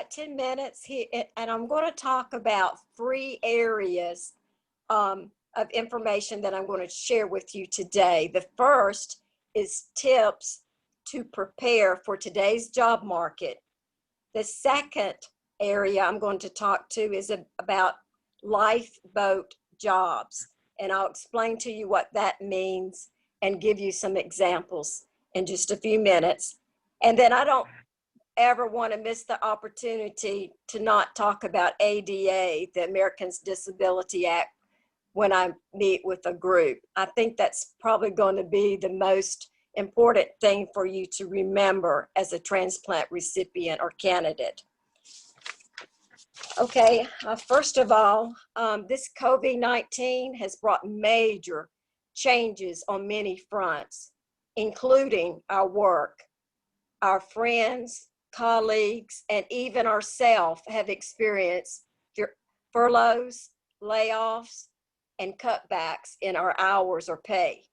got 10 minutes here, and I'm going to talk about 3 areas of information that I'm going to share with you today. The first is tips to prepare for today's job market. The second area I'm going to talk to is about lifeboat jobs, and I'll explain to you what that means and give you some examples in just a few minutes. And then I don't ever want to miss the opportunity to not talk about ADA, the Americans Disability Act, when I meet with a group. I think that's probably going to be the most important thing for you to remember as a transplant recipient or candidate. Okay, first of all, this COVID-19 has brought major changes on many fronts, including our work. Our friends, colleagues, and even ourselves have experienced furloughs, layoffs, and cutbacks in our hours or pay.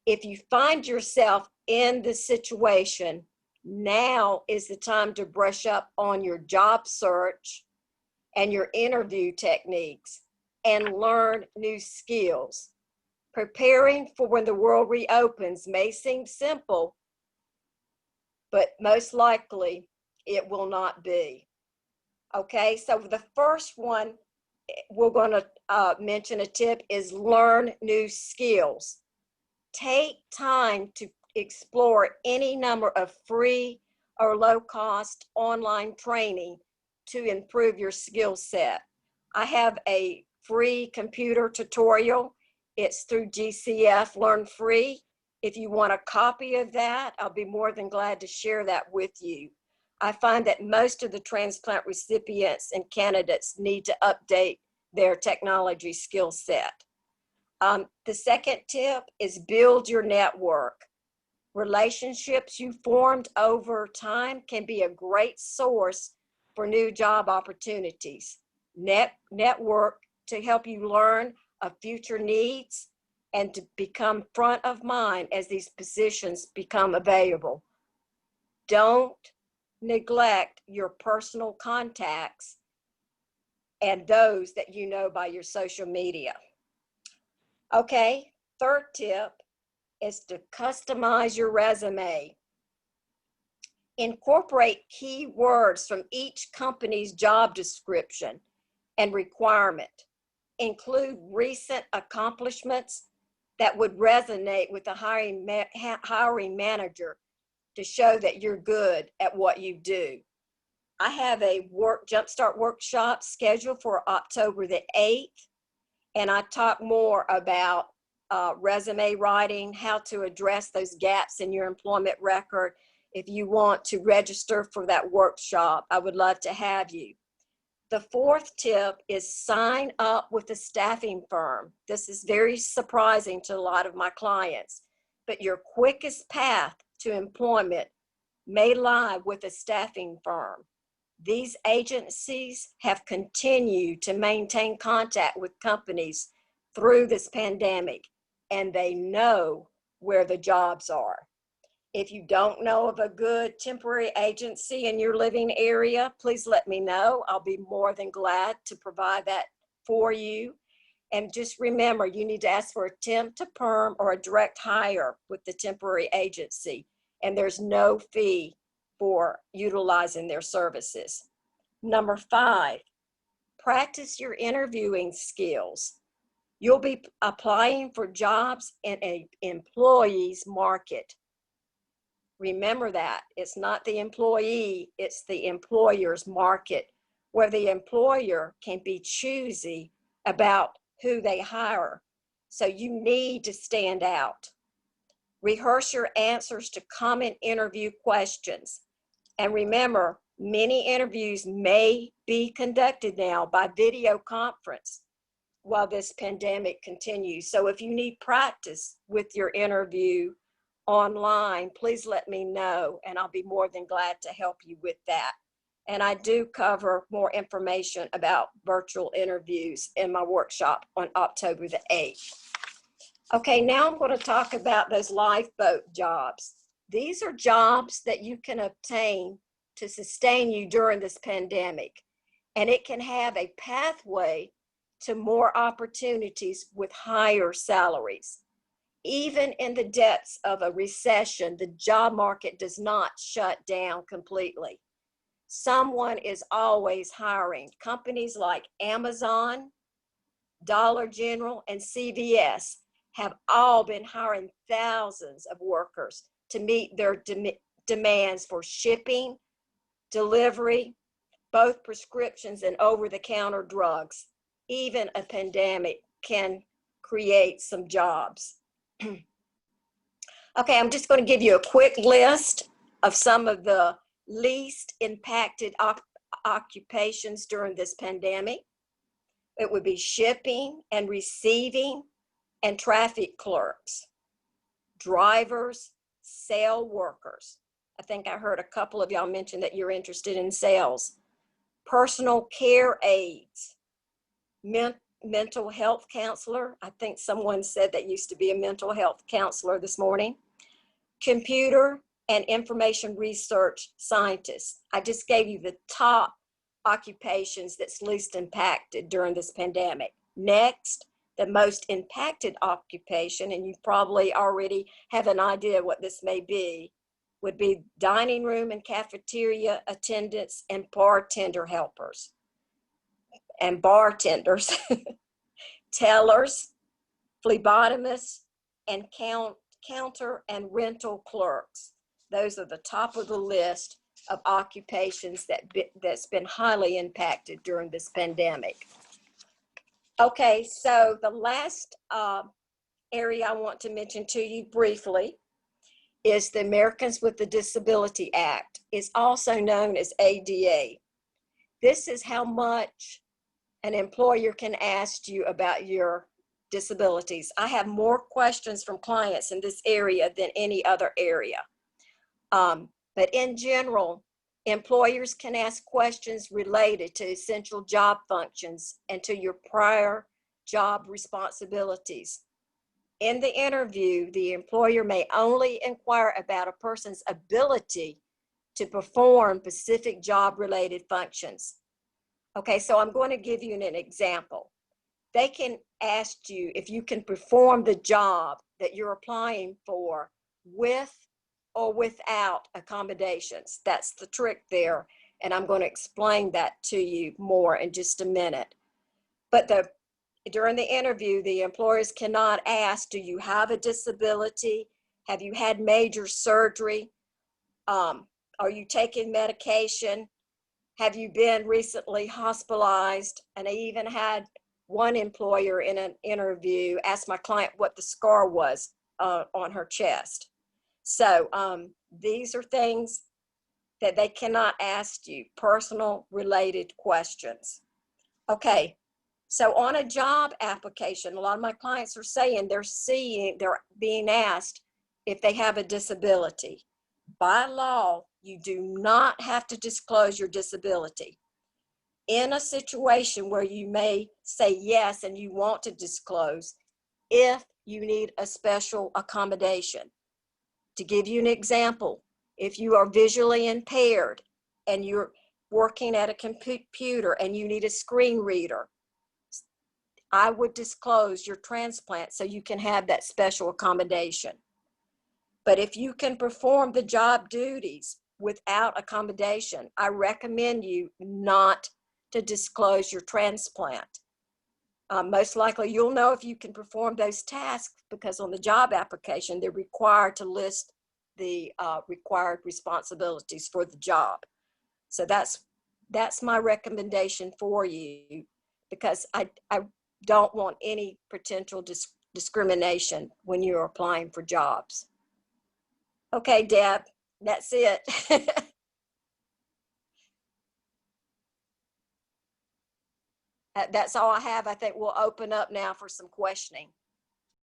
If you find yourself in this situation, now is the time to brush up on your job search and your interview techniques and learn new skills. Preparing for when the world reopens may seem simple, but most likely it will not be. Okay, so the first one we're going to mention a tip is learn new skills. Take time to explore any number of free or low-cost online training to improve your skill set. I have a free computer tutorial. It's through GCF Learn Free. If you want a copy of that, I'll be more than glad to share that with you. I find that most of the transplant recipients and candidates need to update their technology skill set. The second tip is build your network. Relationships you formed over time can be a great source for new job opportunities. Network to help you learn of future needs and to become front of mind as these positions become available. Don't neglect your personal contacts and those that you know by your social media. Okay, third tip is to customize your resume. Incorporate key words from each company's job description and requirement. Include recent accomplishments that would resonate with the hiring manager to show that you're good at what you do. I have a JumpStart workshop scheduled for October the 8th, and I talk more about resume writing, how to address those gaps in your employment record. If you want to register for that workshop, I would love to have you. The fourth tip is sign up with a staffing firm. This is very surprising to a lot of my clients, but your quickest path to employment may lie with a staffing firm. These agencies have continued to maintain contact with companies through this pandemic, and they know where the jobs are. If you don't know of a good temporary agency in your living area, please let me know. I'll be more than glad to provide that for you. And just remember, you need to ask for a temp to perm or a direct hire with the temporary agency, and there's no fee for utilizing their services. Number 5, practice your interviewing skills. You'll be applying for jobs in an employee's market. Remember that. It's not the employee, it's the employer's market, where the employer can be choosy about who they hire. So you need to stand out. Rehearse your answers to common interview questions. And remember, many interviews may be conducted now by video conference while this pandemic continues. So if you need practice with your interview online, please let me know, and I'll be more than glad to help you with that. And I do cover more information about virtual interviews in my workshop on October the 8th. Okay, now I'm going to talk about those lifeboat jobs. These are jobs that you can obtain to sustain you during this pandemic. And it can have a pathway to more opportunities with higher salaries. Even in the depths of a recession, the job market does not shut down completely. Someone is always hiring. Companies like Amazon, Dollar General, and CVS have all been hiring thousands of workers to meet their demands for shipping, delivery, both prescriptions and over-the-counter drugs. Even a pandemic can create some jobs. Okay, I'm just going to give you a quick list of some of the least impacted occupations during this pandemic. It would be shipping and receiving and traffic clerks, drivers, sale workers. I think I heard a couple of y'all mention that you're interested in sales. Personal care aides, mental health counselor. I think someone said that used to be a mental health counselor this morning. Computer and information research scientists. I just gave you the top occupations that's least impacted during this pandemic. Next, the most impacted occupation, and you probably already have an idea what this may be, would be dining room and cafeteria attendants and bartender helpers and bartenders, tellers, phlebotomists, and counter and rental clerks. Those are the top of the list of occupations that's been highly impacted during this pandemic. Okay, so the last area I want to mention to you briefly is the Americans with the Disability Act. It's also known as ADA. This is how much an employer can ask you about your disabilities. I have more questions from clients in this area than any other area. But in general, employers can ask questions related to essential job functions and to your prior job responsibilities. In the interview, the employer may only inquire about a person's ability to perform specific job-related functions. Okay, so I'm going to give you an example. They can ask you if you can perform the job that you're applying for with or without accommodations. That's the trick there, and I'm going to explain that to you more in just a minute. But during the interview, the employers cannot ask, do you have a disability? Have you had major surgery? Are you taking medication? Have you been recently hospitalized? And I even had one employer in an interview ask my client what the scar was on her chest. So these are things that they cannot ask you, personal related questions. Okay, so on a job application, a lot of my clients are saying they're being asked if they have a disability. By law, you do not have to disclose your disability. In a situation where you may say yes and you want to disclose, if you need a special accommodation. To give you an example, if you are visually impaired and you're working at a computer and you need a screen reader, I would disclose your transplant so you can have that special accommodation. But if you can perform the job duties without accommodation, I recommend you not to disclose your transplant. Most likely you'll know if you can perform those tasks because on the job application, they're required to list the required responsibilities for the job. So that's my recommendation for you, because I don't want any potential discrimination when you're applying for jobs. Okay, Deb, that's it. That's all I have. I think we'll open up now for some questioning.